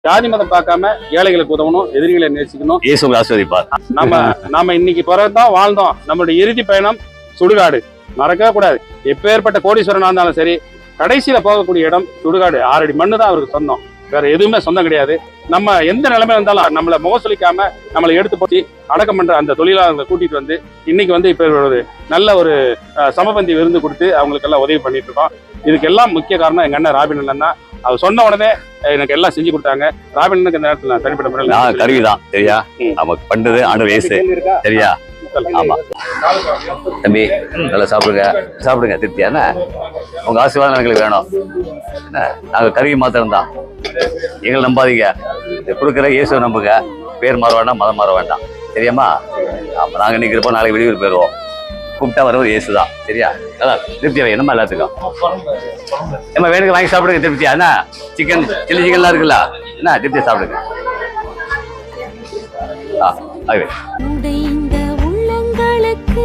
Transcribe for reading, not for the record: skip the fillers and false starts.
ஜாதி மதம் பார்க்காம ஏழைகளுக்கு உதவணும், எதிரிகளை நேசிக்கணும். இயேசு ஆசீர்வதிப்பார். நாம இன்னைக்கு பிறந்தோம், வாழ்ந்தோம். நம்மளுடைய இறுதி பயணம் சுடுகாடு, மறக்கவே கூடாது. எப்பேற்பட்ட கோடீஸ்வரனா இருந்தாலும் சரி, கடைசியில போகக்கூடிய இடம் சுடுகாடு. 6 அடி மண்ணு தான் அவருக்கு சொந்தம், வேற எதுவுமே சொந்தம் கிடையாது. நம்ம எந்த நிலைமை இருந்தாலும் நம்மளை முகசொலிக்காம நம்மளை எடுத்து போச்சு அடக்கம் பண்ற அந்த தொழிலாளர்களை கூட்டிட்டு வந்து இன்னைக்கு வந்து இப்ப ஒரு நல்ல ஒரு சமபந்தி விருந்து கொடுத்து அவங்களுக்கு எல்லாம் உதவி பண்ணிட்டு இருக்கோம். இதுக்கெல்லாம் முக்கிய காரணம் எங்க அண்ணன் ராபின் அண்ணன் தான். அவர் சொன்ன உடனே எனக்கு எல்லாம் செஞ்சு கொடுத்தாங்க. ராபின் அண்ணனுக்கு இந்த நேரத்தில் நான் தனிப்பட்ட முறையில் கருவிதான் சரியா, நமக்கு பண்றது ஆண்டு வயசு சரியா. ஆமா தம்பி, நல்லா சாப்பிடுங்க சாப்பிடுங்க, திருப்தியான உங்க ஆசீர்வாதம் எங்களுக்கு வேணும். என்ன நாங்க கருவி மாத்திரம் தான், எங்களை நம்பாதீங்க. கொடுக்குற இயேசுவை நம்புங்க, பேர் மாற வேண்டாம், மதம் மாற வேண்டாம் சரியாம்மா. ஆமா, நாங்க இன்னைக்கு இருப்போம், நாளைக்கு வெளியூர் போயிடுவோம். கூப்பிட்டா வரவர் இயேசு தான் சரியா. அதான் திருப்தியா வேணுமா எல்லாத்துக்கும். ஏமா வேணுங்க வாங்கி சாப்பிடுங்க திருப்தியா. என்ன சிக்கன் சில்லி சிக்கன்லாம் இருக்குல்ல, என்ன திருப்தியா சாப்பிடுங்க. ஆகவே உள்ளங்களுக்கு